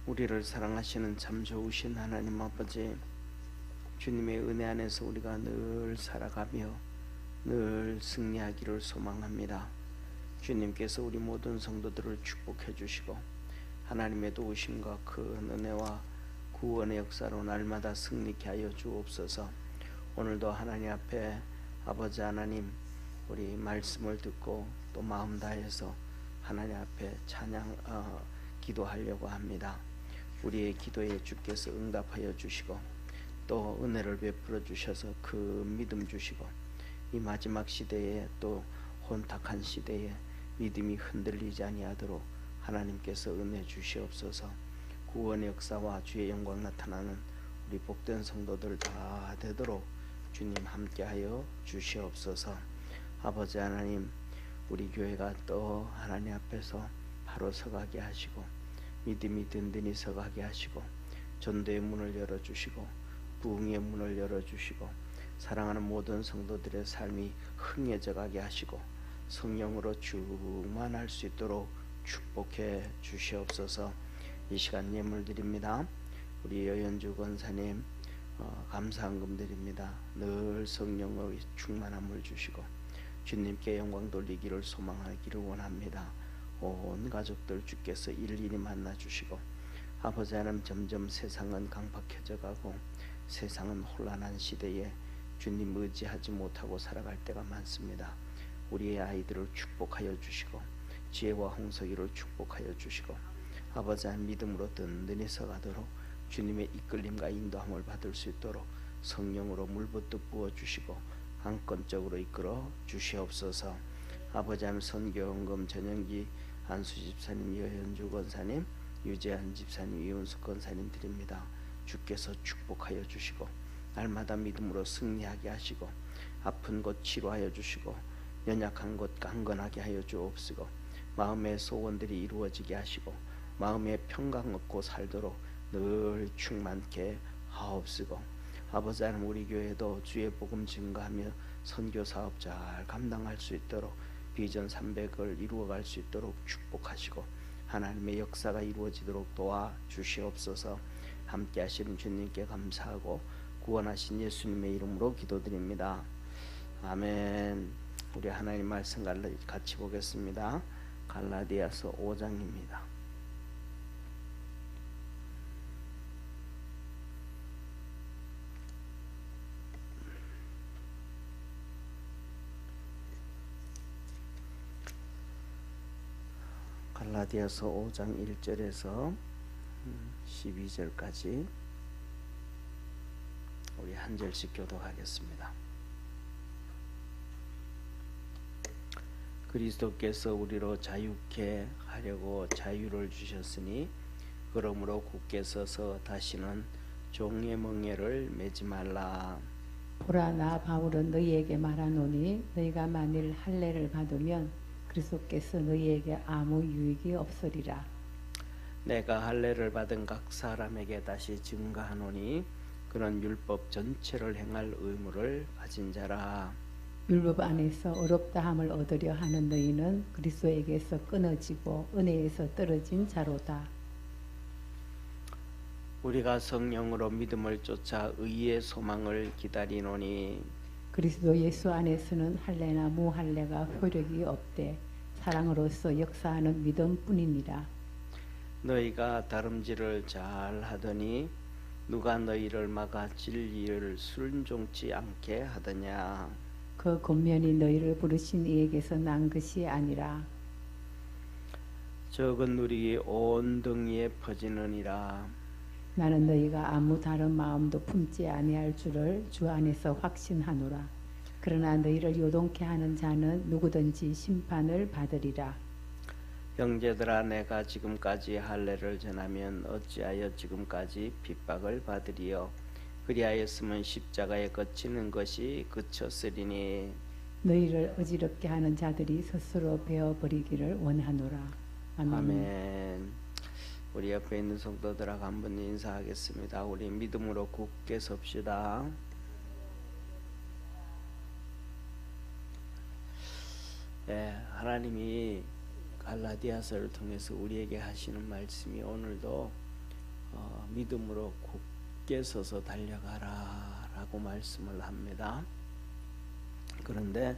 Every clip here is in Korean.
우리를 사랑하시는 참 좋으신 하나님 아버지, 주님의 은혜 안에서 우리가 늘 살아가며 늘 승리하기를 소망합니다. 주님께서 우리 모든 성도들을 축복해 주시고 하나님의 도우심과 큰 은혜와 구원의 역사로 날마다 승리케 하여 주옵소서. 오늘도 하나님 앞에 아버지 하나님, 우리 말씀을 듣고 또 마음 다해서 하나님 앞에 기도하려고 합니다. 우리의 기도에 주께서 응답하여 주시고 또 은혜를 베풀어 주셔서 그 믿음 주시고 이 마지막 시대에 또 혼탁한 시대에 믿음이 흔들리지 아니하도록 하나님께서 은혜 주시옵소서. 구원의 역사와 주의 영광 나타나는 우리 복된 성도들 다 되도록 주님 함께하여 주시옵소서. 아버지 하나님, 우리 교회가 또 하나님 앞에서 바로 서가게 하시고 믿음이 든든히 서가게 하시고 전도의 문을 열어주시고 부흥의 문을 열어주시고 사랑하는 모든 성도들의 삶이 흥해져 가게 하시고 성령으로 충만할 수 있도록 축복해 주시옵소서. 이 시간 예물 드립니다. 우리 여현주 권사님 감사한금 드립니다. 늘 성령의 충만함을 주시고 주님께 영광 돌리기를 소망하기를 원합니다. 온 가족들 주께서 일일이 만나 주시고 아버지 하나님, 점점 세상은 강박해져 가고 세상은 혼란한 시대에 주님 의지하지 못하고 살아갈 때가 많습니다. 우리의 아이들을 축복하여 주시고 지혜와 홍석이를 축복하여 주시고 아버지 하나님, 믿음으로 든든히 서가도록 주님의 이끌림과 인도함을 받을 수 있도록 성령으로 물붓듯 부어주시고 안건적으로 이끌어 주시옵소서. 아버지 하나님, 선교헌금 전영기 안수 집사님, 여현주 권사님, 유재한 집사님, 이윤숙 권사님 드립니다. 주께서 축복하여 주시고 날마다 믿음으로 승리하게 하시고 아픈 곳 치료하여 주시고 연약한 곳 강건하게 하여 주옵시고 마음의 소원들이 이루어지게 하시고 마음의 평강 얻고 살도록 늘 충만케 하옵시고 아버지 하나님, 우리 교회도 주의 복음 증거하며 선교 사업 잘 감당할 수 있도록 비전 300을 이루어갈 수 있도록 축복하시고 하나님의 역사가 이루어지도록 도와주시옵소서. 함께 하시는 주님께 감사하고 구원하신 예수님의 이름으로 기도드립니다. 아멘. 우리 하나님 말씀 같이 보겠습니다. 갈라디아서 5장입니다. 갈라디아서 5장 1절에서 12절까지 우리 한 절씩 교독하겠습니다. 그리스도께서 우리로 자유케 하려고 자유를 주셨으니 그러므로 굳게 서서 다시는 종의 멍에를 매지 말라. 보라, 나 바울은 너희에게 말하노니 너희가 만일 할례를 받으면 그리스도께서 너희에게 아무 유익이 없으리라. 내가 할례를 받은 각 사람에게 다시 증거하노니 그는 율법 전체를 행할 의무를 가진 자라. 율법 안에서 어렵다함을 얻으려 하는 너희는 그리스도에게서 끊어지고 은혜에서 떨어진 자로다. 우리가 성령으로 믿음을 쫓아 의의 소망을 기다리노니 그리스도 예수 안에서는 할례나 무할례가 효력이 없되 사랑으로서 역사하는 믿음뿐이니라. 너희가 다름질을 잘 하더니 누가 너희를 막아 진리를 순종치 않게 하더냐. 그 권면이 너희를 부르신 이에게서 난 것이 아니라 적은 누리기 온 등위에 퍼지느니라. 나는 너희가 아무 다른 마음도 품지 아니할 줄을 주 안에서 확신하노라. 그러나 너희를 요동케 하는 자는 누구든지 심판을 받으리라. 형제들아, 내가 지금까지 할례를 전하면 어찌하여 지금까지 핍박을 받으리요. 그리하였으면 십자가에 거치는 것이 그쳤으리니. 너희를 어지럽게 하는 자들이 스스로 베어버리기를 원하노라. 아멘. 아멘. 우리 옆에 있는 성도들하고 한번 인사하겠습니다. 우리 믿음으로 굳게 섭시다. 네, 하나님이 갈라디아서를 통해서 우리에게 하시는 말씀이 오늘도 믿음으로 굳게 서서 달려가라 라고 말씀을 합니다. 그런데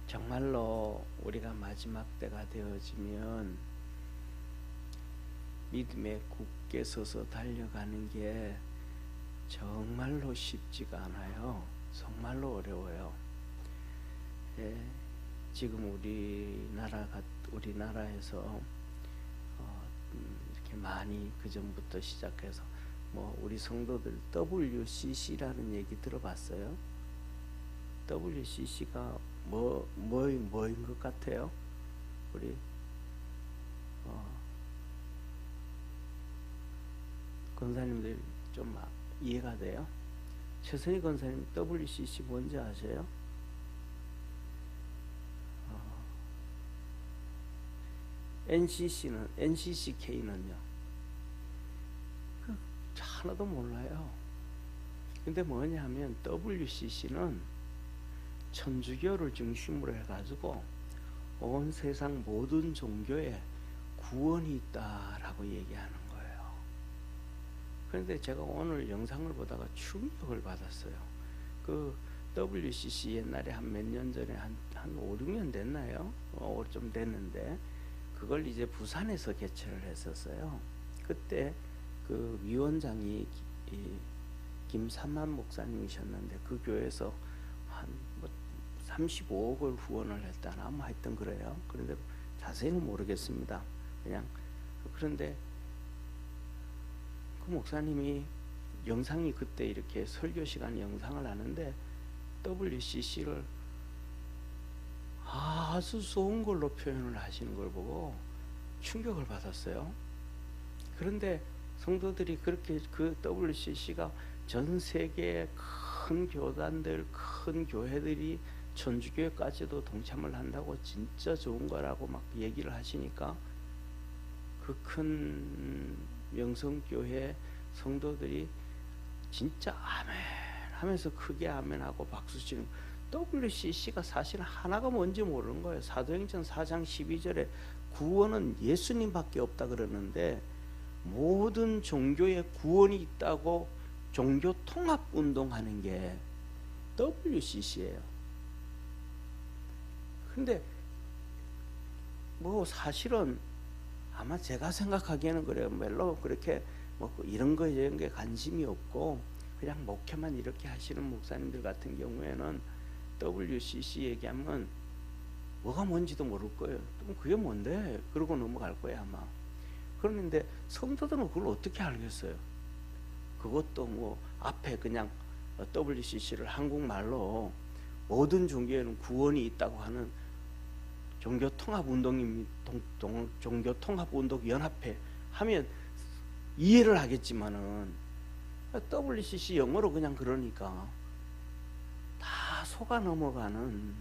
정말로 우리가 마지막 때가 되어지면 믿음에 굳게 서서 달려가는 게 정말로 쉽지가 않아요. 정말로 어려워요. 예, 지금 우리나라에서 이렇게 많이 그 전부터 시작해서 뭐 우리 성도들 WCC라는 얘기 들어봤어요? WCC가 뭐인 것 같아요? 우리 권사님들 좀 이해가 돼요? 최선희 권사님 WCC 뭔지 아세요? NCCK는요? 하나도 몰라요. 근데 뭐냐면 WCC는 천주교를 중심으로 해가지고 온 세상 모든 종교에 구원이 있다라고 얘기하는 거예요. 그런데 제가 오늘 영상을 보다가 충격을 받았어요. 그 WCC 옛날에 한 몇 년 전에 한 5, 6년 됐나요? 좀 됐는데 그걸 이제 부산에서 개최를 했었어요. 그때 그 위원장이 김삼만 목사님이셨는데 그 교회에서 한 35억을 후원을 했다나 아마 하여튼 그래요. 그런데 자세히는 모르겠습니다. 그냥 그런데 그 목사님이 영상이 그때 이렇게 설교 시간 영상을 하는데 WCC를 아주 좋은 걸로 표현을 하시는 걸 보고 충격을 받았어요. 그런데 성도들이 그렇게 그 WCC가 전 세계의 큰 교단들, 큰 교회들이 천주교회까지도 동참을 한다고 진짜 좋은 거라고 막 얘기를 하시니까 그 큰 명성교회 성도들이 진짜 아멘 하면서 크게 아멘하고 박수치는 WCC가 사실 하나가 뭔지 모르는 거예요. 사도행전 4장 12절에 구원은 예수님밖에 없다 그러는데 모든 종교에 구원이 있다고 종교 통합 운동하는 게 WCC예요. 근데 뭐 사실은 아마 제가 생각하기에는 그래요. 별로 그렇게 뭐 이런 거에 관심이 없고 그냥 목회만 이렇게 하시는 목사님들 같은 경우에는 WCC 얘기하면 뭐가 뭔지도 모를 거예요. 그게 뭔데? 그러고 넘어갈 거예요 아마. 그런데 성도들은 그걸 어떻게 알겠어요? 그것도 뭐 앞에 그냥 WCC를 한국말로 모든 종교에는 구원이 있다고 하는 종교통합운동연합회 하면 이해를 하겠지만은 WCC 영어로 그냥 그러니까 다 속아 넘어가는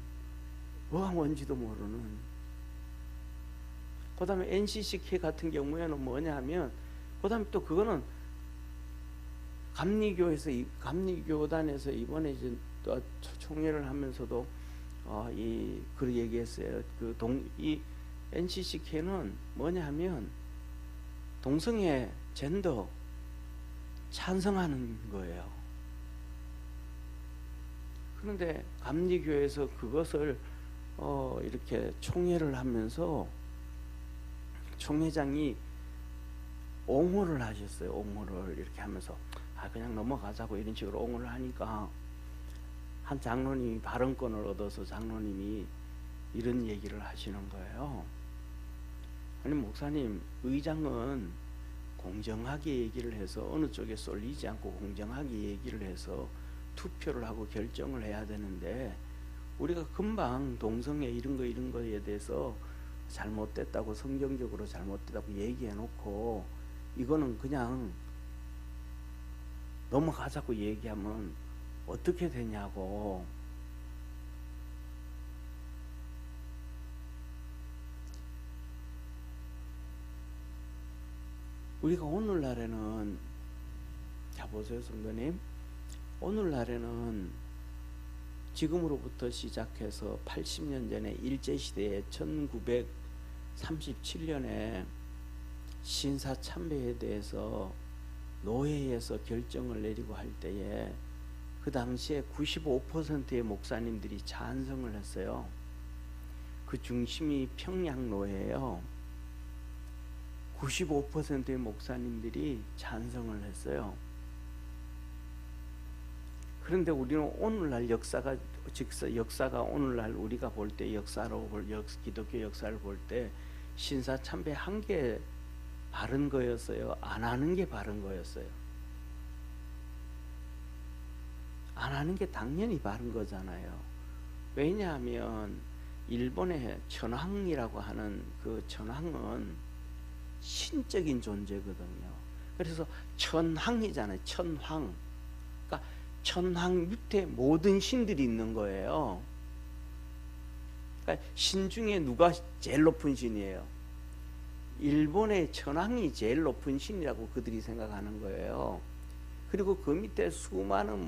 뭐가 뭔지도 모르는. 그 다음에 NCCK 같은 경우에는 뭐냐 하면 그 다음에 또 그거는 감리교단에서 이번에 이제 또 총회를 하면서도 그 얘기했어요. 이 NCCK는 뭐냐 하면 동성애 젠더 찬성하는 거예요. 그런데 감리교에서 그것을 이렇게 총회를 하면서 총회장이 옹호를 하셨어요. 옹호를 이렇게 하면서 그냥 넘어가자고 이런 식으로 옹호를 하니까 한 장로님이 발언권을 얻어서 장로님이 이런 얘기를 하시는 거예요. 아니 목사님, 의장은 공정하게 얘기를 해서 어느 쪽에 쏠리지 않고 공정하게 얘기를 해서 투표를 하고 결정을 해야 되는데 우리가 금방 동성애 이런 거에 대해서 잘못됐다고 성경적으로 잘못됐다고 얘기해 놓고 이거는 그냥 넘어가자고 얘기하면 어떻게 되냐고. 우리가 오늘날에는 자 보세요 성도님, 오늘날에는 지금으로부터 시작해서 80년 전에 일제시대에 1937년에 신사참배에 대해서 노회에서 결정을 내리고 할 때에 그 당시에 95%의 목사님들이 찬성을 했어요. 그 중심이 평양노회예요. 95%의 목사님들이 찬성을 했어요. 그런데 우리는 오늘날 역사가 오늘날 우리가 볼 때 기독교 역사를 볼 때 신사참배 한 게 바른 거였어요? 안 하는 게 바른 거였어요? 안 하는 게 당연히 바른 거잖아요. 왜냐하면 일본의 천황이라고 하는 그 천황은 신적인 존재거든요. 그래서 천황이잖아요. 천황. 그러니까 천황 밑에 모든 신들이 있는 거예요. 그러니까 신 중에 누가 제일 높은 신이에요? 일본의 천황이 제일 높은 신이라고 그들이 생각하는 거예요. 그리고 그 밑에 수많은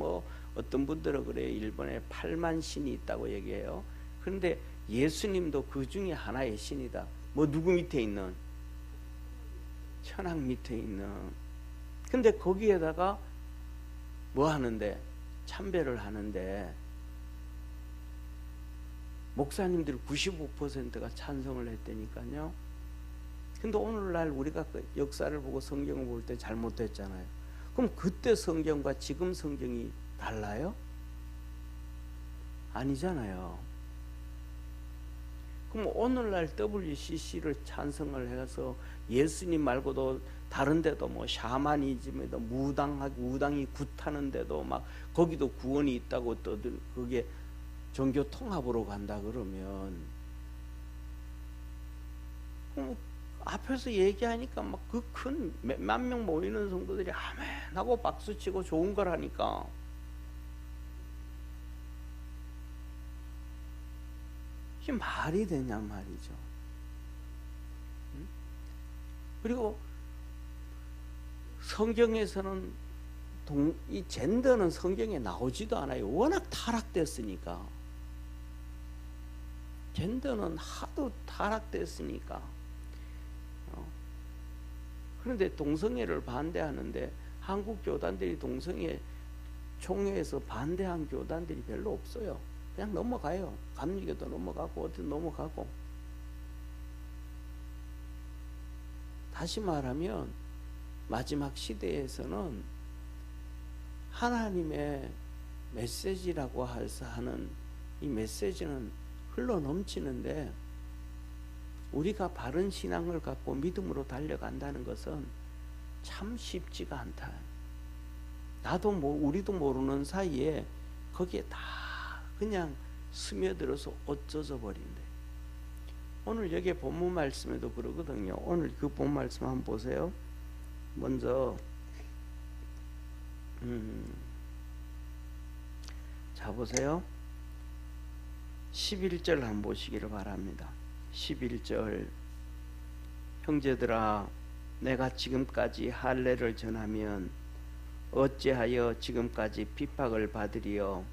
어떤 분들은 그래요. 일본에 8만 신이 있다고 얘기해요. 그런데 예수님도 그 중에 하나의 신이다. 누구 밑에 있는? 천황 밑에 있는. 근데 거기에다가 뭐 하는데? 참배를 하는데 목사님들 95%가 찬성을 했다니까요. 근데 오늘날 우리가 그 역사를 보고 성경을 볼 때 잘못했잖아요. 그럼 그때 성경과 지금 성경이 달라요? 아니잖아요. 그럼 오늘날 WCC를 찬성을 해서 예수님 말고도 다른 데도 샤머니즘에도 무당이 굿하는데도 막 거기도 구원이 있다고 또 그게 종교 통합으로 간다 그러면 앞에서 얘기하니까 막 그 큰 몇만 명 모이는 성도들이 아멘 하고 박수치고 좋은 거라니까. 이게 말이 되냐 말이죠. 그리고 성경에서는 이 젠더는 성경에 나오지도 않아요. 워낙 타락됐으니까. 젠더는 하도 타락됐으니까. 그런데 동성애를 반대하는데 한국 교단들이 동성애 총회에서 반대한 교단들이 별로 없어요. 그냥 넘어가요. 감리교도 넘어가고 어디 넘어가고. 다시 말하면 마지막 시대에서는 하나님의 메시지라고 해서 하는 이 메시지는 흘러 넘치는데 우리가 바른 신앙을 갖고 믿음으로 달려간다는 것은 참 쉽지가 않다. 우리도 모르는 사이에 거기에 다 그냥 스며들어서 어쩌져 버린대. 오늘 여기 본문 말씀에도 그러거든요. 오늘 그 본문 말씀 한번 보세요. 먼저 자 보세요. 11절 한번 보시기를 바랍니다. 11절 형제들아 내가 지금까지 할례를 전하면 어찌하여 지금까지 핍박을 받으리요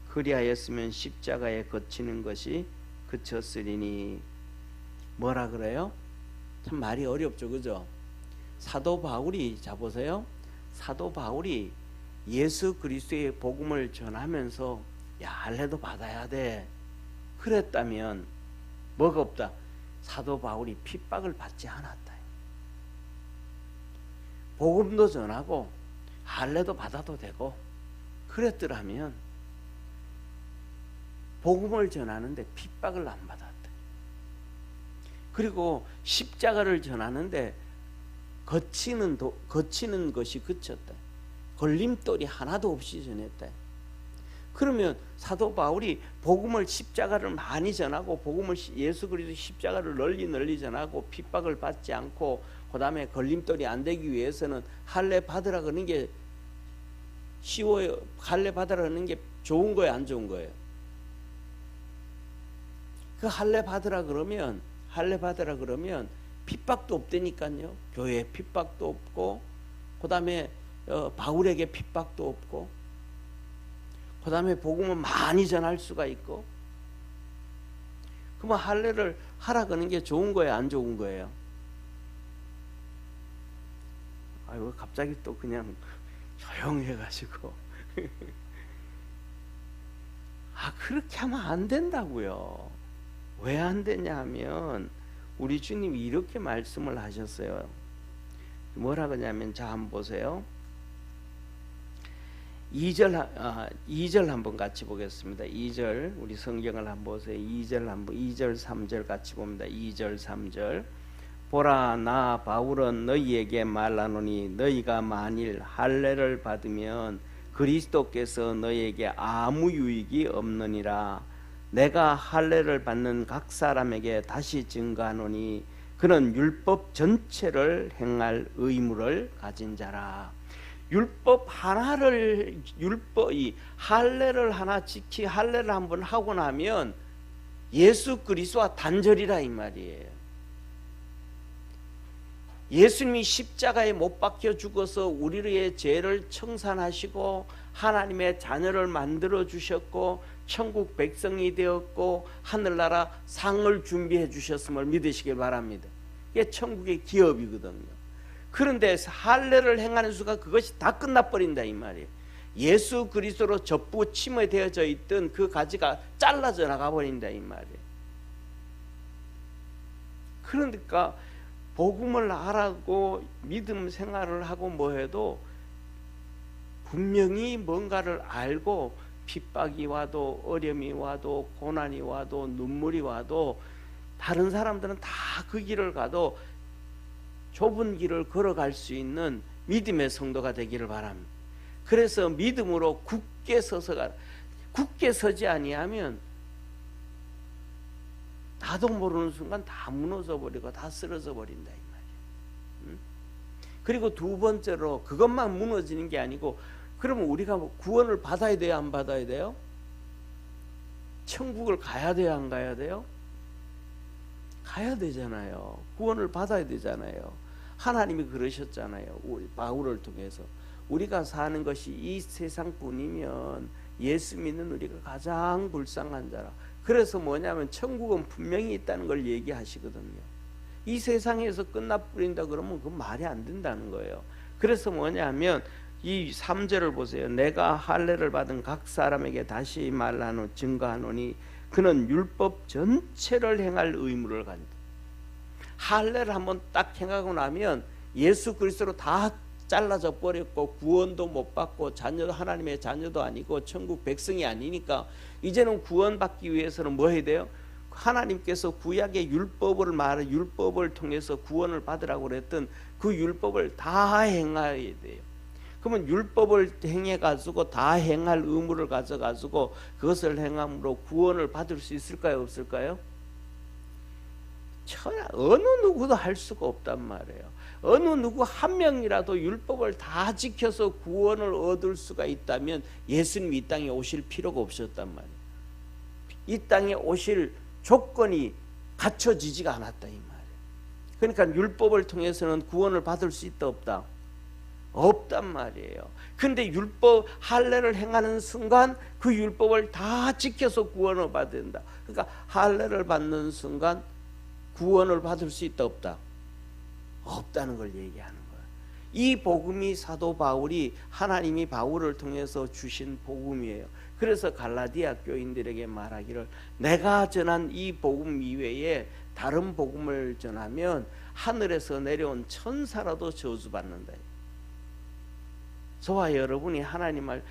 그리하였으면 십자가에 거치는 것이 그쳤으리니. 뭐라 그래요? 참 말이 어렵죠, 그죠? 사도 바울이 자 보세요. 사도 바울이 예수 그리스도의 복음을 전하면서 야 할례도 받아야 돼 그랬다면 뭐가 없다? 사도 바울이 핍박을 받지 않았다. 복음도 전하고 할례도 받아도 되고 그랬더라면 복음을 전하는데 핍박을 안 받았다. 그리고 십자가를 전하는데 거치는 것이 그쳤다. 걸림돌이 하나도 없이 전했다. 그러면 사도 바울이 복음을 십자가를 많이 전하고 복음을 예수 그리스도 십자가를 널리 전하고 핍박을 받지 않고 그 다음에 걸림돌이 안 되기 위해서는 할례 받으라 그러는 게 쉬워요. 할례 받으라 그러는 게 좋은 거예요, 안 좋은 거예요? 그 할례 받으라 그러면 핍박도 없다니까요. 교회에 핍박도 없고 그 다음에 바울에게 핍박도 없고 그 다음에 복음을 많이 전할 수가 있고. 그러면 할례를 하라 그러는 게 좋은 거예요, 안 좋은 거예요? 아이고 갑자기 또 그냥 조용해가지고 그렇게 하면 안 된다고요. 왜 안 되냐 하면 우리 주님이 이렇게 말씀을 하셨어요. 뭐라 그러냐면, 자 한번 보세요. 2절 한번 같이 보겠습니다. 2절 우리 성경을 한번 보세요. 2절 3절 같이 봅니다. 2절 3절. 보라, 나 바울은 너희에게 말하노니 너희가 만일 할례를 받으면 그리스도께서 너희에게 아무 유익이 없느니라. 내가 할례를 받는 각 사람에게 다시 증거하노니 그는 율법 전체를 행할 의무를 가진 자라. 율법 하나를, 이 할례를 하나 할례를 한번 하고 나면 예수 그리스도와 단절이라 이 말이에요. 예수님이 십자가에 못 박혀 죽어서 우리의 죄를 청산하시고 하나님의 자녀를 만들어 주셨고 천국 백성이 되었고 하늘나라 상을 준비해 주셨음을 믿으시길 바랍니다. 이게 천국의 기업이거든요. 그런데 할례를 행하는 순간 그것이 다 끝나버린다 이 말이에요. 예수 그리스도로 접붙임에 되어져 있던 그 가지가 잘라져 나가버린다 이 말이에요. 그러니까 복음을 알고 믿음 생활을 하고 뭐해도 분명히 뭔가를 알고 핍박이 와도 어려움이 와도 고난이 와도 눈물이 와도 다른 사람들은 다 그 길을 가도 좁은 길을 걸어갈 수 있는 믿음의 성도가 되기를 바랍니다. 그래서 믿음으로 굳게 서서가, 굳게 서지 아니하면 나도 모르는 순간 다 무너져 버리고 다 쓰러져 버린다 이 말이에요. 그리고 두 번째로 그것만 무너지는 게 아니고, 그러면 우리가 구원을 받아야 돼요, 안 받아야 돼요? 천국을 가야 돼요, 안 가야 돼요? 가야 되잖아요. 구원을 받아야 되잖아요. 하나님이 그러셨잖아요. 우리 바울을 통해서 우리가 사는 것이 이 세상뿐이면 예수 믿는 우리가 가장 불쌍한 자라. 그래서 뭐냐면 천국은 분명히 있다는 걸 얘기하시거든요. 이 세상에서 끝나버린다 그러면 그건 말이 안 된다는 거예요. 그래서 뭐냐면 이 3절을 보세요. 내가 할례를 받은 각 사람에게 다시 말하노 증거하노니 그는 율법 전체를 행할 의무를 가진다. 할례를 한번 딱 행하고 나면 예수 그리스도로 다 잘라져 버렸고 구원도 못 받고 자녀도 하나님의 자녀도 아니고 천국 백성이 아니니까 이제는 구원받기 위해서는 뭐 해야 돼요? 하나님께서 구약의 율법을 통해서 구원을 받으라고 그랬던 그 율법을 다 행해야 돼요. 그러면 율법을 행해가지고 다 행할 의무를 가져가지고 그것을 행함으로 구원을 받을 수 있을까요, 없을까요? 어느 누구도 할 수가 없단 말이에요. 어느 누구 한 명이라도 율법을 다 지켜서 구원을 얻을 수가 있다면 예수님이 이 땅에 오실 필요가 없었단 말이에요. 이 땅에 오실 조건이 갖춰지지가 않았다 이 말이에요. 그러니까 율법을 통해서는 구원을 받을 수 있다 없다? 없단 말이에요. 근데 율법 할례를 행하는 순간 그 율법을 다 지켜서 구원을 받아야 된다. 그러니까 할례를 받는 순간 구원을 받을 수 있다 없다? 없다는 걸 얘기하는 거예요. 이 복음이 사도 바울이 하나님이 바울을 통해서 주신 복음이에요. 그래서 갈라디아 교인들에게 말하기를 내가 전한 이 복음 이외에 다른 복음을 전하면 하늘에서 내려온 천사라도 저주받는다. 저와 여러분이 하나님을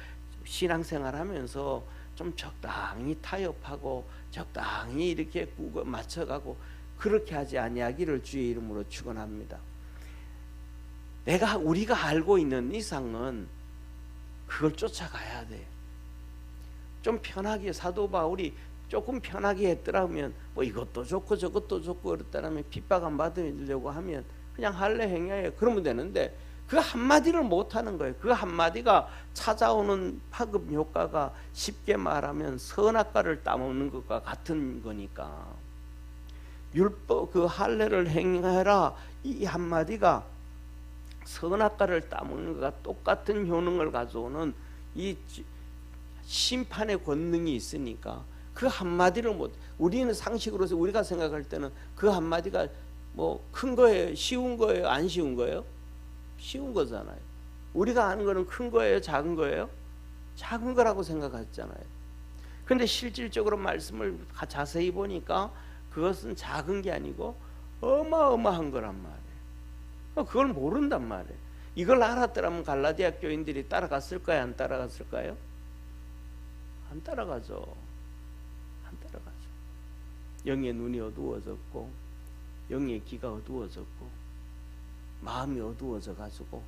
신앙생활하면서 좀 적당히 타협하고 적당히 이렇게 맞춰가고 그렇게 하지 아니하기를 주의 이름으로 축원합니다. 우리가 알고 있는 이상은 그걸 쫓아가야 돼. 좀 편하게 사도 바울이 조금 편하게 했더라면 뭐 이것도 좋고 저것도 좋고 그랬다면 핍박 안 받으려고 하면 그냥 할례 행위에 그러면 되는데 그 한마디를 못하는 거예요. 그 한마디가 찾아오는 파급 효과가 쉽게 말하면 선악과를 따먹는 것과 같은 거니까 율법 그 할례를 행해라 이 한마디가 선악과를 따먹는 것과 똑같은 효능을 가져오는 이 심판의 권능이 있으니까 그 한마디를 못, 우리는 상식으로서 우리가 생각할 때는 그 한마디가 뭐 큰 거예요? 쉬운 거예요? 안 쉬운 거예요? 쉬운 거잖아요. 우리가 아는 거는 큰 거예요? 작은 거예요? 작은 거라고 생각했잖아요. 근데 실질적으로 말씀을 자세히 보니까 그것은 작은 게 아니고 어마어마한 거란 말이에요. 그걸 모른단 말이에요. 이걸 알았더라면 갈라디아 교인들이 따라갔을까요? 안 따라갔을까요? 안 따라가죠. 안 따라가죠. 영의 눈이 어두워졌고 영의 귀가 어두워졌고 마음이 어두워져 가지고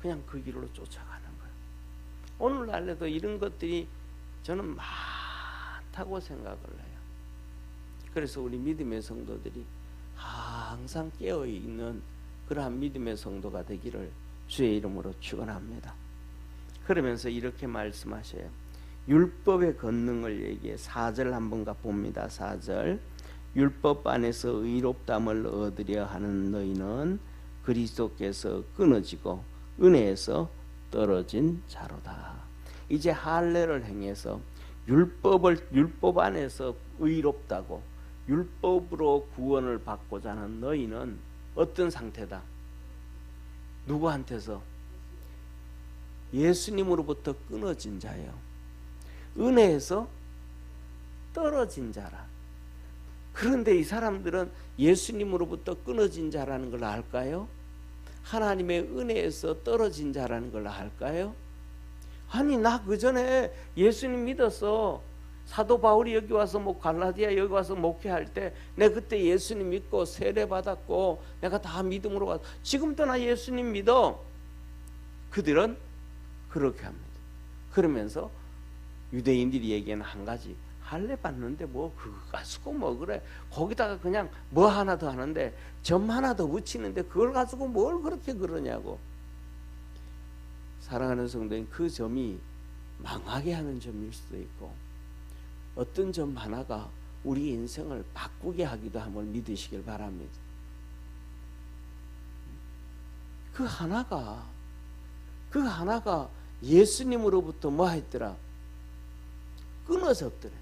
그냥 그 길로 쫓아가는 거예요. 오늘날에도 이런 것들이 저는 많다고 생각을 해요. 그래서 우리 믿음의 성도들이 항상 깨어있는 그러한 믿음의 성도가 되기를 주의 이름으로 축원합니다. 그러면서 이렇게 말씀하셔요. 율법의 권능을 얘기해. 4절 한번 봅니다. 4절. 율법 안에서 의롭담을 얻으려 하는 너희는 그리스도께서 끊어지고 은혜에서 떨어진 자로다. 이제 할례를 행해서 율법 안에서 의롭다고 율법으로 구원을 받고자 하는 너희는 어떤 상태다? 누구한테서? 예수님으로부터 끊어진 자예요. 은혜에서 떨어진 자라. 그런데 이 사람들은 예수님으로부터 끊어진 자라는 걸 알까요? 하나님의 은혜에서 떨어진 자라는 걸 알까요? 아니, 나 그전에 예수님 믿었어. 사도 바울이 여기 와서 갈라디아 여기 와서 목회할 때 내가 그때 예수님 믿고 세례 받았고 내가 다 믿음으로 가서 지금도 나 예수님 믿어. 그들은 그렇게 합니다. 그러면서 유대인들이 얘기하는 한 가지, 할례 받는데 뭐 그거 가지고 뭐 그래, 거기다가 그냥 뭐 하나 더 하는데 점 하나 더 붙이는데 그걸 가지고 뭘 그렇게 그러냐고. 사랑하는 성도님, 그 점이 망하게 하는 점일 수도 있고 어떤 점 하나가 우리 인생을 바꾸게 하기도 함을 믿으시길 바랍니다. 그 하나가 예수님으로부터 뭐 했더라? 끊어졌더래.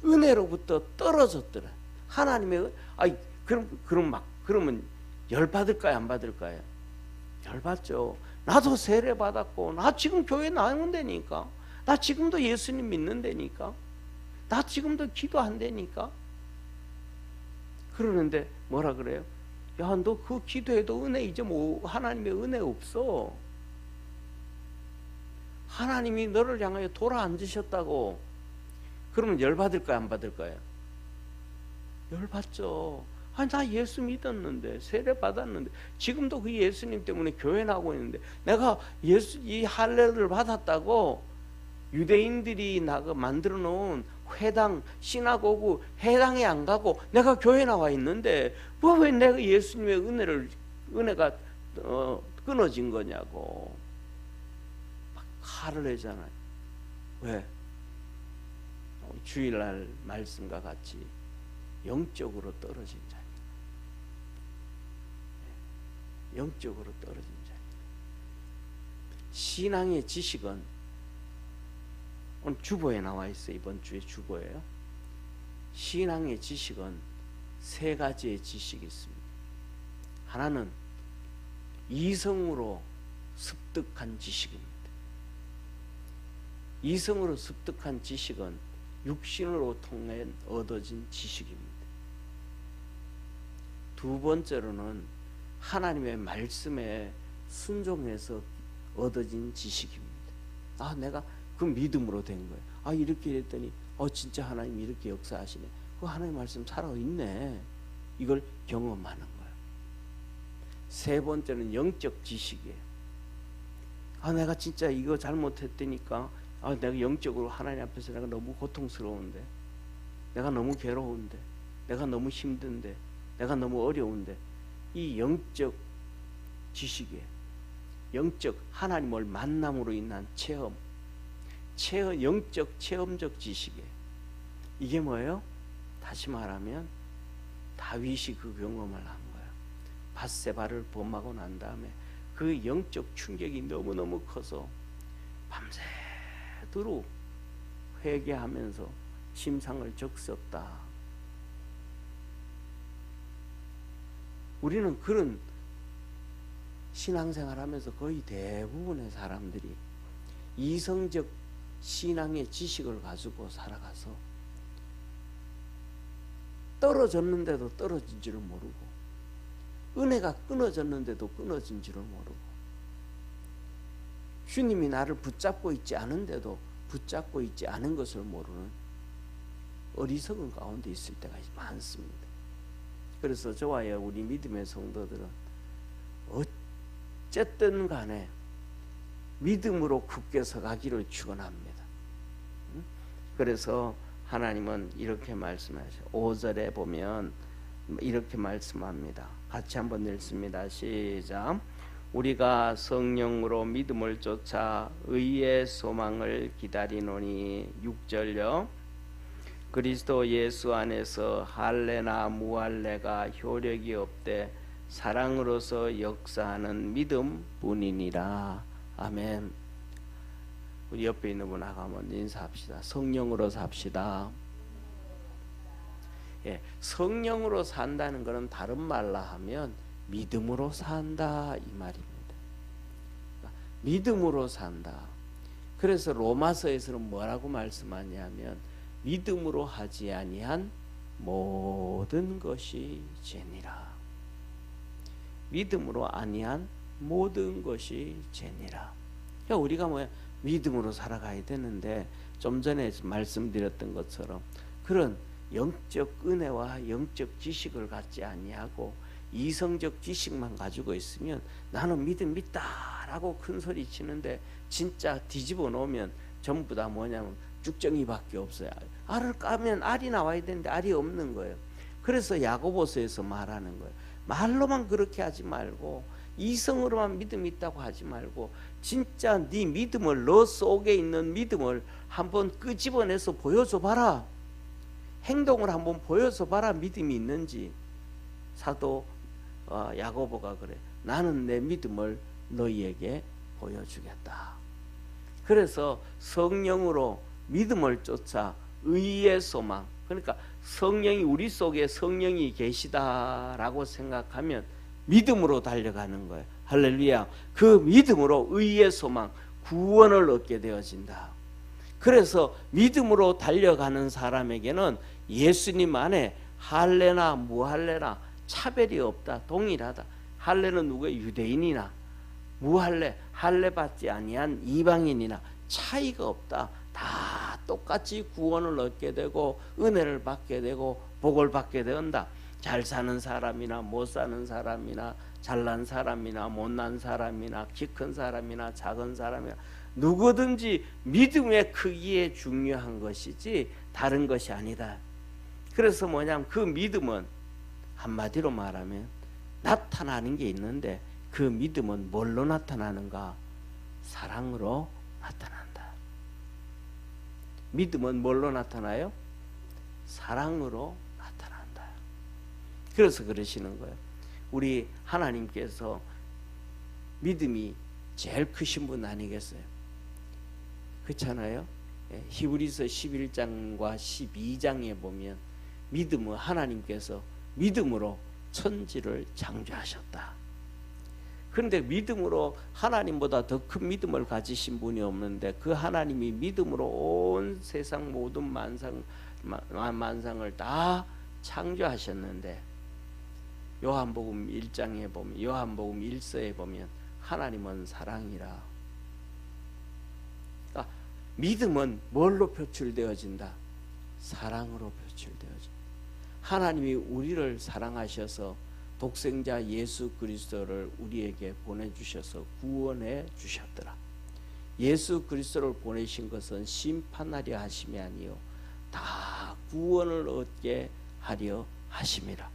은혜로부터 떨어졌더래. 하나님의 그러면 열 받을까요? 안 받을까요? 열 받죠. 나도 세례 받았고 나 지금 교회 나오는데니까, 나 지금도 예수님 믿는다니까, 나 지금도 기도한다니까. 그러는데 뭐라 그래요? 야, 너 그 기도해도 은혜 이제 뭐 하나님의 은혜 없어. 하나님이 너를 향하여 돌아 앉으셨다고. 그러면 열 받을까요? 안 받을까요? 열 받죠. 아니, 나 예수 믿었는데 세례 받았는데 지금도 그 예수님 때문에 교회 나오고 있는데 내가 이 할례를 받았다고 유대인들이 만들어 놓은 회당, 시나고그 회당에 안 가고 내가 교회 나와 있는데 왜 내가 예수님의 은혜가 끊어진 거냐고 막 화를 내잖아요. 왜? 주일날 말씀과 같이 영적으로 떨어진 자, 영적으로 떨어진 자. 신앙의 지식은 오늘 주보에 나와 있어요. 이번 주에 주보예요. 신앙의 지식은 세 가지의 지식이 있습니다. 하나는 이성으로 습득한 지식입니다. 이성으로 습득한 지식은 육신으로 통해 얻어진 지식입니다. 두 번째로는 하나님의 말씀에 순종해서 얻어진 지식입니다. 아, 내가 그 믿음으로 된 거예요. 이렇게 했더니 진짜 하나님이 이렇게 역사하시네. 그 하나님 말씀 살아있네. 이걸 경험하는 거예요. 세 번째는 영적 지식이에요. 내가 진짜 이거 잘못했다니까 내가 영적으로 하나님 앞에서 내가 너무 고통스러운데, 내가 너무 괴로운데, 내가 너무 힘든데, 내가 너무 어려운데, 이 영적 지식이에요. 영적 하나님을 만남으로 인한 체험, 영적 체험적 지식이에요. 이게 뭐예요? 다시 말하면 다윗이 그 경험을 한 거예요. 밧세바를 범하고 난 다음에 그 영적 충격이 너무너무 커서 밤새도록 회개하면서 침상을 적셨다. 우리는 그런 신앙생활 하면서 거의 대부분의 사람들이 이성적 신앙의 지식을 가지고 살아가서 떨어졌는데도 떨어진 줄을 모르고 은혜가 끊어졌는데도 끊어진 줄을 모르고 주님이 나를 붙잡고 있지 않은데도 붙잡고 있지 않은 것을 모르는 어리석은 가운데 있을 때가 많습니다. 그래서 저와 우리 믿음의 성도들은 어쨌든 간에 믿음으로 굳게 서가기를 축원합니다. 그래서 하나님은 이렇게 말씀하셔요. 5절에 보면 이렇게 말씀합니다. 같이 한번 읽습니다. 시작. 우리가 성령으로 믿음을 쫓아 의의 소망을 기다리노니 6절요. 그리스도 예수 안에서 할례나 무할례가 효력이 없되 사랑으로서 역사하는 믿음 뿐이니라. 아멘. 우리 옆에 있는 분하고 한번 인사합시다. 성령으로 삽시다. 예, 성령으로 산다는 것은 다른 말로 하면 믿음으로 산다 이 말입니다. 믿음으로 산다. 그래서 로마서에서는 뭐라고 말씀하냐면 믿음으로 하지 아니한 모든 것이 죄니라. 믿음으로 아니한 모든 것이 죄니라. 그러니까 우리가 뭐야? 믿음으로 살아가야 되는데 좀 전에 말씀드렸던 것처럼 그런 영적 은혜와 영적 지식을 갖지 아니하고 이성적 지식만 가지고 있으면 나는 믿음 있다라고 큰 소리 치는데 진짜 뒤집어 놓으면 전부 다 뭐냐면 쭉정이밖에 없어요. 알을 까면 알이 나와야 되는데 알이 없는 거예요. 그래서 야고보서에서 말하는 거예요. 말로만 그렇게 하지 말고 이성으로만 믿음이 있다고 하지 말고 진짜 네 믿음을 너 속에 있는 믿음을 한번 끄집어내서 보여줘 봐라. 행동을 한번 보여줘 봐라. 믿음이 있는지. 사도 야고보가 그래. 나는 내 믿음을 너희에게 보여주겠다. 그래서 성령으로 믿음을 쫓아 의의 소망. 그러니까 성령이 우리 속에 성령이 계시다라고 생각하면 믿음으로 달려가는 거예요. 할렐루야. 그 믿음으로 의의 소망, 구원을 얻게 되어진다. 그래서 믿음으로 달려가는 사람에게는 예수님 안에 할례나 무할례나 차별이 없다. 동일하다. 할례는 누구예요? 유대인이나 무할례, 할례 받지 아니한 이방인이나 차이가 없다. 다 똑같이 구원을 얻게 되고 은혜를 받게 되고 복을 받게 된다. 잘 사는 사람이나 못 사는 사람이나 잘난 사람이나 못난 사람이나 키 큰 사람이나 작은 사람이나 누구든지 믿음의 크기에 중요한 것이지 다른 것이 아니다. 그래서 뭐냐면 그 믿음은 한마디로 말하면 나타나는 게 있는데 그 믿음은 뭘로 나타나는가? 사랑으로 나타난다. 믿음은 뭘로 나타나요? 사랑으로 나타난다. 그래서 그러시는 거예요. 우리 하나님께서 믿음이 제일 크신 분 아니겠어요? 그렇잖아요. 히브리서 11장과 12장에 보면 믿음은 하나님께서 믿음으로 천지를 창조하셨다. 그런데 믿음으로 하나님보다 더 큰 믿음을 가지신 분이 없는데 그 하나님이 믿음으로 온 세상 모든 만상을 다 창조하셨는데 요한복음 1장에 보면 요한복음 1서에 보면 하나님은 사랑이라. 그러니까 믿음은 뭘로 표출되어진다? 사랑으로 표출되어진다. 하나님이 우리를 사랑하셔서 독생자 예수 그리스도를 우리에게 보내주셔서 구원해 주셨더라. 예수 그리스도를 보내신 것은 심판하려 하심이 아니요 다 구원을 얻게 하려 하심이라.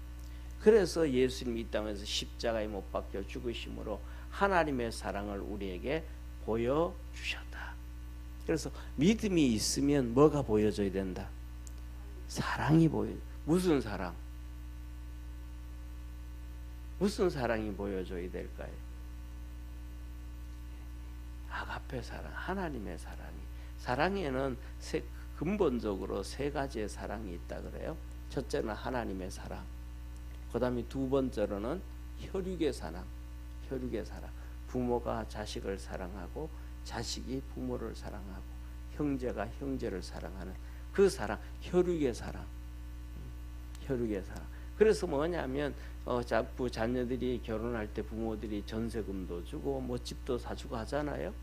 그래서 예수님이 이 땅에서 십자가에 못 박혀 죽으심으로 하나님의 사랑을 우리에게 보여주셨다. 그래서 믿음이 있으면 뭐가 보여져야 된다? 사랑이 보여. 무슨 사랑? 무슨 사랑이 보여줘야 될까요? 아가페 사랑, 하나님의 사랑이. 사랑에는 근본적으로 세 가지의 사랑이 있다 그래요. 첫째는 하나님의 사랑, 그 다음에 두 번째로는 혈육의 사랑, 혈육의 사랑. 부모가 자식을 사랑하고 자식이 부모를 사랑하고 형제가 형제를 사랑하는 그 사랑, 혈육의 사랑, 혈육의 사랑. 그래서 뭐냐면 자녀들이 결혼할 때 부모들이 전세금도 주고 뭐 집도 사주고 하잖아요.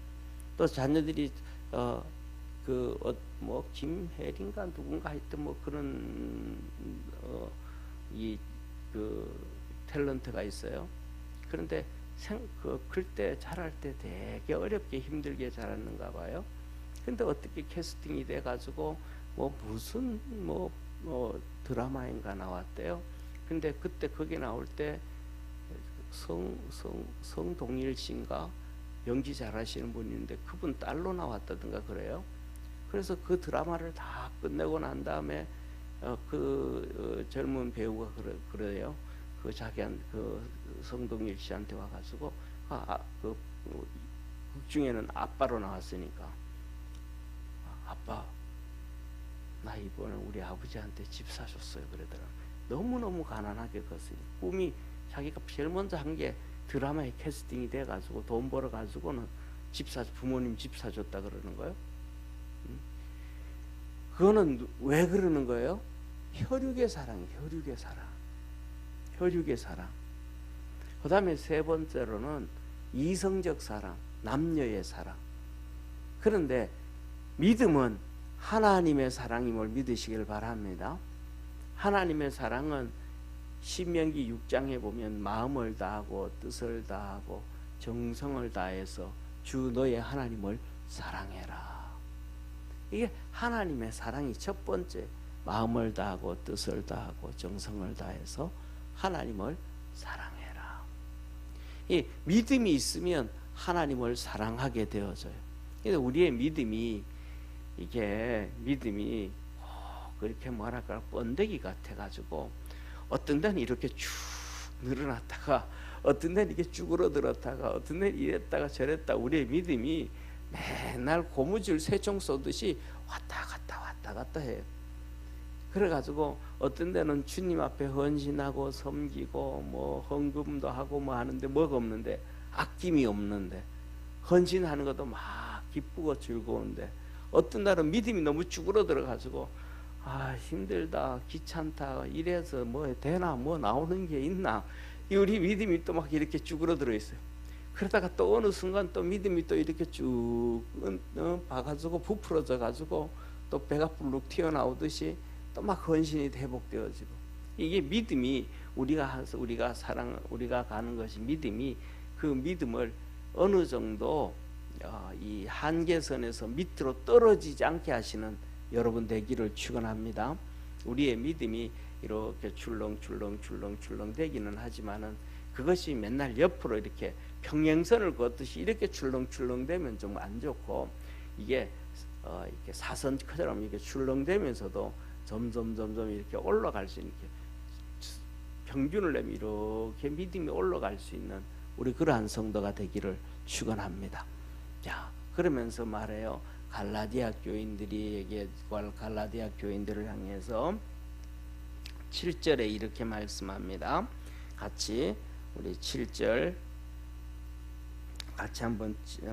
또 자녀들이 뭐 김혜린가 누군가 하여튼 뭐 그런 그 탤런트가 있어요. 그런데 클 때 자랄 때 되게 어렵게 힘들게 자랐는가 봐요. 근데 어떻게 캐스팅이 돼 가지고 뭐 무슨 뭐 드라마인가 나왔대요. 근데 그때 거기 나올 때 성동일 씨인가 연기 잘하시는 분이 있는데 그분 딸로 나왔다든가 그래요. 그래서 그 드라마를 다 끝내고 난 다음에 젊은 배우가 그래요. 그 성동일 씨한테 와가지고 극 중에는 아빠로 나왔으니까 아빠 나 이번에 우리 아버지한테 집 사줬어요 그러더라. 너무너무 가난하게 컸으니 꿈이 자기가 제일 먼저 한 게 드라마에 캐스팅이 돼가지고 돈 벌어가지고는 부모님 집 사줬다 그러는 거예요. 그거는 왜 그러는 거예요? 혈육의 사랑, 혈육의 사랑, 혈육의 사랑. 그 다음에 세 번째로는 이성적 사랑, 남녀의 사랑. 그런데 믿음은 하나님의 사랑임을 믿으시길 바랍니다. 하나님의 사랑은 신명기 6장에 보면 마음을 다하고 뜻을 다하고 정성을 다해서 주 너의 하나님을 사랑해라. 이게 하나님의 사랑이 첫 번째, 마음을 다하고 뜻을 다하고 정성을 다해서 하나님을 사랑해라. 이 믿음이 있으면 하나님을 사랑하게 되어져요. 그래서 우리의 믿음이 그렇게 뭐랄까 번데기 같아 가지고 어떤 데는 이렇게 쭉 늘어났다가 어떤 데는 이렇게 쭈그러들었다가 어떤 데는 이랬다가 저랬다. 우리의 믿음이 맨날 고무줄 새총 쏘듯이 왔다 갔다 해요. 그래가지고 어떤 데는 주님 앞에 헌신하고 섬기고 뭐 헌금도 하고 뭐 하는데 뭐가 없는데, 아낌이 없는데, 헌신하는 것도 막 기쁘고 즐거운데 어떤 날은 믿음이 너무 쭈그러들어가지고 힘들다, 귀찮다, 이래서 뭐 되나, 뭐 나오는 게 있나, 우리 믿음이 또 막 이렇게 쭈그러들어 있어요. 그러다가 또 어느 순간 또 믿음이 또 이렇게 쭉 봐가지고 부풀어져 가지고 또 배가 불룩 튀어나오듯이 또 막 헌신이 회복되어지고, 이게 믿음이 우리가 가는 것이 믿음이, 그 믿음을 어느 정도 이 한계선에서 밑으로 떨어지지 않게 하시는 여러분 되기를 축원합니다. 우리의 믿음이 이렇게 출렁출렁 되기는 하지만은 그것이 맨날 옆으로 이렇게 평행선을 걷듯이 이렇게 출렁출렁 되면 좀 안 좋고, 이게 이렇게 사선처럼 이렇게 출렁되면서도 점점 이렇게 올라갈 수 있는, 평균을 내면 이렇게 믿음이 올라갈 수 있는 우리 그러한 성도가 되기를 축원합니다. 자, 그러면서 말해요. 갈라디아 교인들을 향해서 7절에 이렇게 말씀합니다. 같이 우리 7절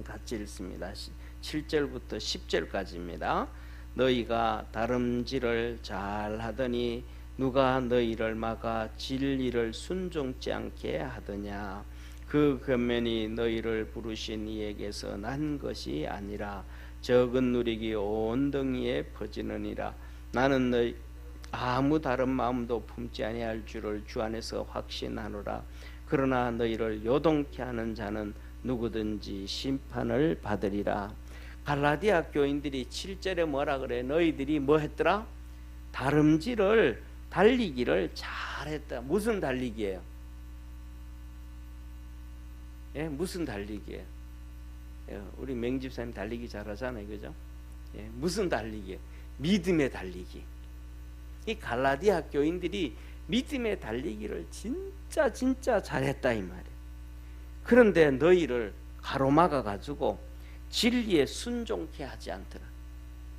같이 읽습니다. 7절부터 10절까지입니다. 너희가 다름질을 잘하더니 누가 너희를 막아 진리를 순종치 않게 하더냐. 그 권면이 너희를 부르신 이에게서 난 것이 아니라 적은 누리기 온 등이에 퍼지느니라. 나는 너희 아무 다른 마음도 품지 아니할 줄을 주 안에서 확신하노라. 그러나 너희를 요동케 하는 자는 누구든지 심판을 받으리라. 갈라디아 교인들이 7절에 뭐라 그래? 너희들이 뭐 했더라? 달리기를 잘했다. 무슨 달리기예요? 예, 무슨 달리기예요? 예, 우리 맹집사님 달리기 잘하잖아요, 그죠? 예, 무슨 달리기예요? 믿음의 달리기. 이 갈라디아 교인들이 믿음의 달리기를 진짜 잘했다 이 말이에요. 그런데 너희를 가로막아 가지고 진리에 순종케 하지 않더라.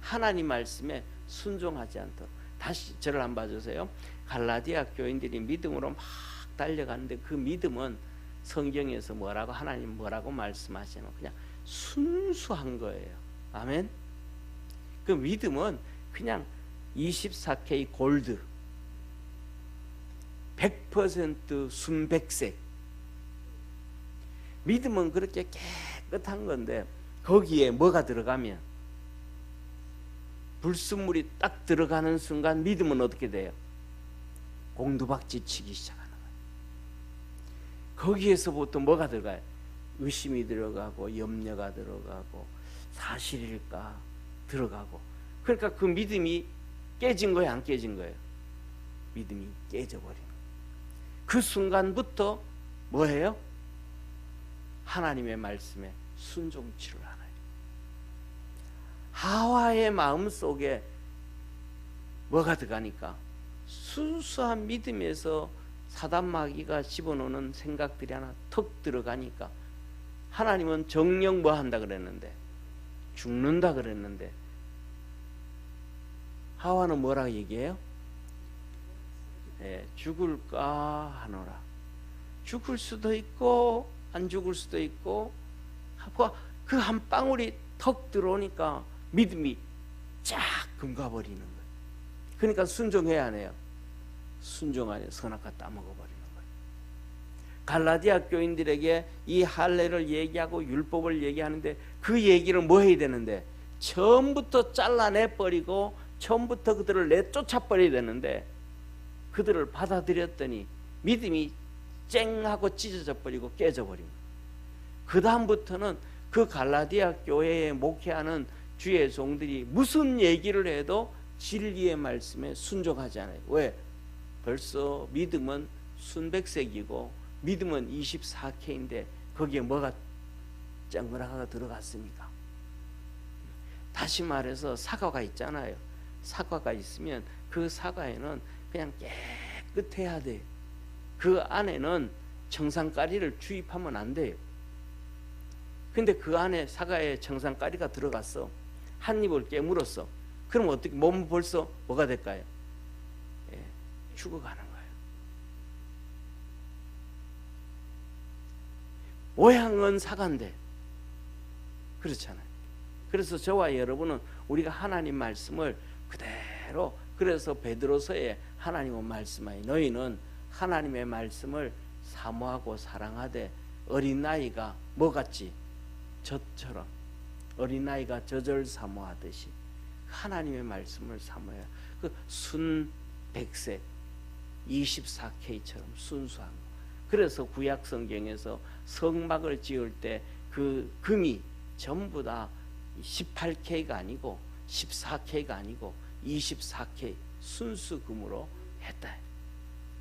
하나님 말씀에 순종하지 않도록. 다시 저를 한번 봐주세요. 갈라디아 교인들이 믿음으로 막 달려가는데 그 믿음은 성경에서 뭐라고 하나님 뭐라고 말씀하시는 그냥 순수한 거예요. 아멘. 그 믿음은 그냥 24K 골드 100% 순백색. 믿음은 그렇게 깨끗한 건데 거기에 뭐가 들어가면 불순물이 딱 들어가는 순간 믿음은 어떻게 돼요? 공두박질 치기 시작하는 거예요. 거기에서부터 뭐가 들어가요? 의심이 들어가고 염려가 들어가고 사실일까 들어가고. 그러니까 그 믿음이 깨진 거예요, 안 깨진 거예요? 믿음이 깨져버린 거예요. 그 순간부터 뭐예요? 하나님의 말씀에 순종치를 하나요. 하와의 마음 속에 뭐가 들어가니까 순수한 믿음에서 사단마귀가 집어넣는 생각들이 하나 턱 들어가니까 하나님은 정령 뭐 한다 그랬는데 죽는다 그랬는데 하와는 뭐라고 얘기해요? 죽을까 하노라. 죽을 수도 있고 안 죽을 수도 있고 그 한 방울이 턱 들어오니까 믿음이 쫙 금가버리는 거예요. 그러니까 순종해야 하네요. 순종 안에 선악과 따먹어버리는 거예요. 갈라디아 교인들에게 이 할례를 얘기하고 율법을 얘기하는데 그 얘기를 뭐 해야 되는데 처음부터 잘라내버리고 처음부터 그들을 내쫓아버려야 되는데 그들을 받아들였더니 믿음이 쨍하고 찢어져 버리고 깨져버린 거예요. 그 다음부터는 그 갈라디아 교회에 목회하는 주의 종들이 무슨 얘기를 해도 진리의 말씀에 순종하지 않아요. 왜? 벌써 믿음은 순백색이고 믿음은 24K인데 거기에 뭐가 짱그라가 들어갔으니까. 다시 말해서 사과가 있잖아요. 사과가 있으면 그 사과에는 그냥 깨끗해야 돼요. 그 안에는 청산가리를 주입하면 안 돼요. 근데 그 안에 사과에 청산가리가 들어갔어. 한 입을 깨물었어. 그럼 어떻게 몸은 벌써 뭐가 될까요? 죽어가는 거예요. 모양은 사과인데 그렇잖아요. 그래서 저와 여러분은 우리가 하나님 말씀을 그대로, 그래서 베드로서에 하나님은 말씀하니 너희는 하나님의 말씀을 사모하고 사랑하되 어린아이가 뭐같이 젖처럼 어린아이가 젖을 사모하듯이 하나님의 말씀을 사모해요. 그 순백색 24K처럼 순수한 거. 그래서 구약 성경에서 성막을 지을 때 그 금이 전부 다 18K가 아니고 14K가 아니고 24K 순수금으로 했다.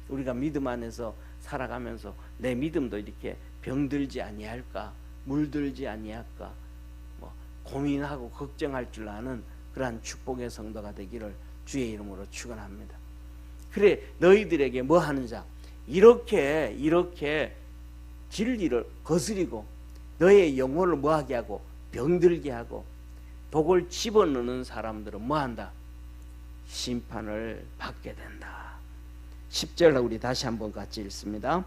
우리가 믿음 안에서 살아가면서 내 믿음도 이렇게 병들지 아니할까, 물들지 아니할까, 고민하고 걱정할 줄 아는 그러한 축복의 성도가 되기를 주의 이름으로 축원합니다. 그래 너희들에게 뭐 하는 자, 이렇게 진리를 거스리고 너의 영혼을 뭐하게 하고 병들게 하고 독을 집어넣는 사람들은 뭐한다? 심판을 받게 된다. 10절 우리 다시 한번 같이 읽습니다.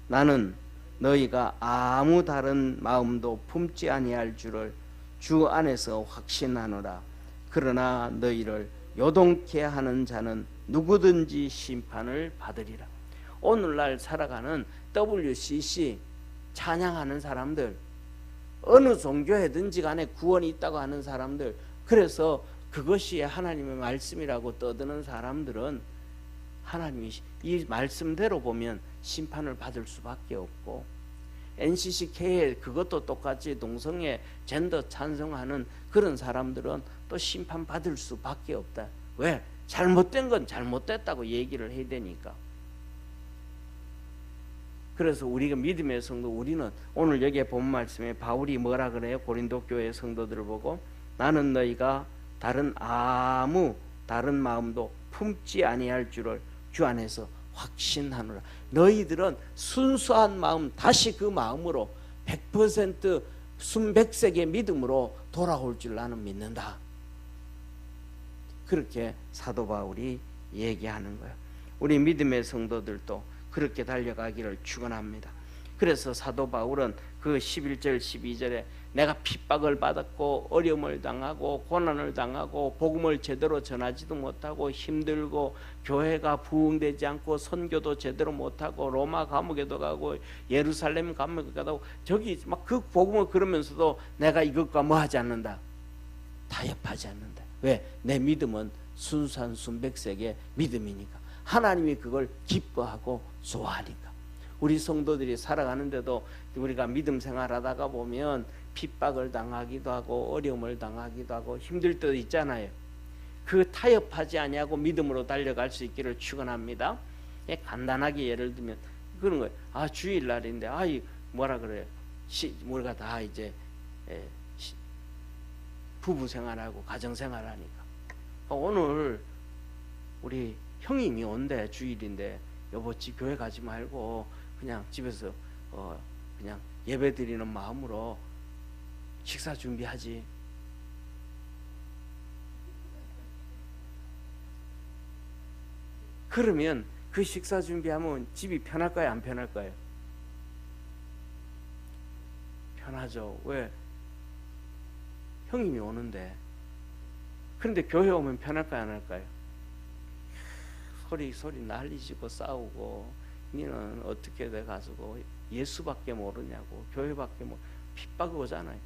나는 너희가 아무 다른 마음도 품지 아니할 줄을 주 안에서 확신하노라. 그러나 너희를 요동케 하는 자는 누구든지 심판을 받으리라. 오늘날 살아가는 WCC 찬양하는 사람들, 어느 종교회든지 간에 구원이 있다고 하는 사람들, 그래서 그것이 하나님의 말씀이라고 떠드는 사람들은 하나님이 이 말씀대로 보면 심판을 받을 수밖에 없고, NCCK에 그것도 똑같이 동성애 젠더 찬성하는 그런 사람들은 또 심판 받을 수밖에 없다. 왜? 잘못된 건 잘못됐다고 얘기를 해야 되니까. 그래서 우리가 믿음의 성도, 우리는 오늘 여기에 본 말씀에 바울이 뭐라 그래요? 고린도 교회 성도들을 보고 나는 너희가 아무 다른 마음도 품지 아니할 줄을 주 안에서 확신하노라. 너희들은 순수한 마음, 다시 그 마음으로 100% 순백색의 믿음으로 돌아올 줄 나는 믿는다. 그렇게 사도 바울이 얘기하는 거예요. 우리 믿음의 성도들도 그렇게 달려가기를 축원합니다. 그래서 사도 바울은 그 11절 12절에 내가 핍박을 받았고 어려움을 당하고 고난을 당하고 복음을 제대로 전하지도 못하고 힘들고 교회가 부흥되지 않고 선교도 제대로 못하고 로마 감옥에도 가고 예루살렘 감옥에 가고 저기 막 그 복음을 그러면서도 내가 이것과 뭐 하지 않는다? 타협하지 않는다. 왜? 내 믿음은 순수한 순백색의 믿음이니까. 하나님이 그걸 기뻐하고 좋아하니까. 우리 성도들이 살아가는데도 우리가 믿음 생활하다가 보면 핍박을 당하기도 하고 어려움을 당하기도 하고 힘들 때도 있잖아요. 그 타협하지 아니하고 믿음으로 달려갈 수 있기를 축원합니다. 간단하게 예를 들면 그런 거예요. 아, 주일날인데 뭐라 그래요? 우리가 다 이제 부부 생활하고 가정 생활하니까 오늘 우리 형님이 온대. 주일인데 여보지 교회 가지 말고 그냥 집에서 그냥 예배 드리는 마음으로 식사 준비하지. 그러면 그 식사 준비하면 집이 편할까요? 안 편할까요? 편하죠. 왜? 형님이 오는데. 그런데 교회 오면 편할까요? 안 할까요? 소리 난리지고 싸우고 니는 어떻게 돼 가지고 예수밖에 모르냐고 교회밖에 핍박이 오잖아요.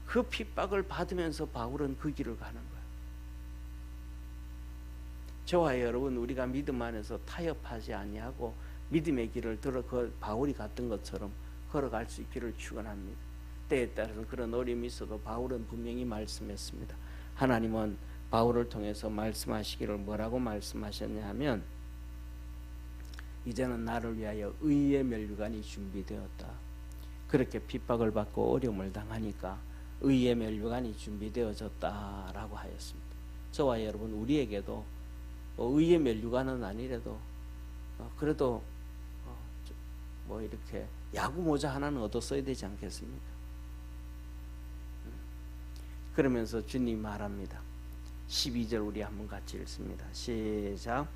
그 핍박을 받으면서 바울은 그 길을 가는 거예요. 저와 여러분 우리가 믿음 안에서 타협하지 아니하고 믿음의 길을 그 바울이 갔던 것처럼 걸어갈 수 있기를 축원합니다. 때에 따라서 그런 어려움이 있어도 바울은 분명히 말씀했습니다. 하나님은 바울을 통해서 말씀하시기를 뭐라고 말씀하셨냐 하면 이제는 나를 위하여 의의 면류관이 준비되었다. 그렇게 핍박을 받고 어려움을 당하니까 의의 면류관이 준비되어졌다라고 하였습니다. 저와 여러분 우리에게도 의의 면류관은 아니래도 그래도 뭐 이렇게 야구 모자 하나는 얻었어야 되지 않겠습니까? 그러면서 주님 말합니다. 12절 우리 한번 같이 읽습니다. 시작.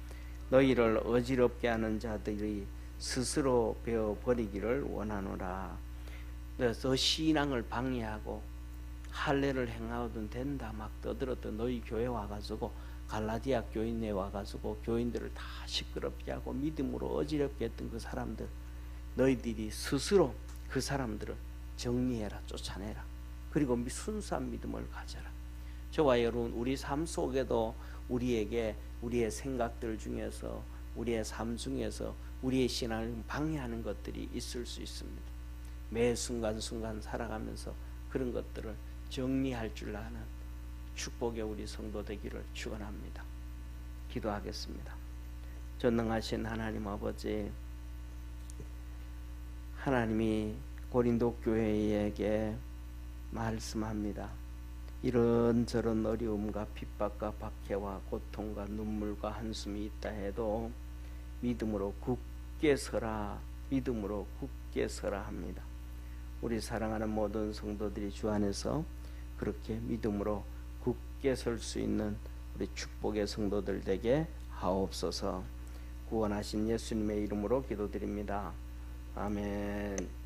너희를 어지럽게 하는 자들이 스스로 베어버리기를 원하노라. 너 신앙을 방해하고 할례를 행하거든 된다 막 떠들었던 너희 교회 와가지고 갈라디아 교인에 와가지고 교인들을 다 시끄럽게 하고 믿음으로 어지럽게 했던 그 사람들, 너희들이 스스로 그 사람들을 정리해라, 쫓아내라. 그리고 순수한 믿음을 가져라. 저와 여러분 우리 삶 속에도 우리에게 우리의 생각들 중에서 우리의 삶 중에서 우리의 신앙을 방해하는 것들이 있을 수 있습니다. 매 순간순간 살아가면서 그런 것들을 정리할 줄 아는 축복의 우리 성도 되기를 축원합니다. 기도하겠습니다. 전능하신 하나님 아버지, 하나님이 고린도 교회에게 말씀합니다. 이런저런 어려움과 핍박과 박해와 고통과 눈물과 한숨이 있다 해도 믿음으로 굳게 서라, 믿음으로 굳게 서라 합니다. 우리 사랑하는 모든 성도들이 주 안에서 그렇게 믿음으로 굳게 설 수 있는 우리 축복의 성도들 되게 하옵소서. 구원하신 예수님의 이름으로 기도드립니다. 아멘.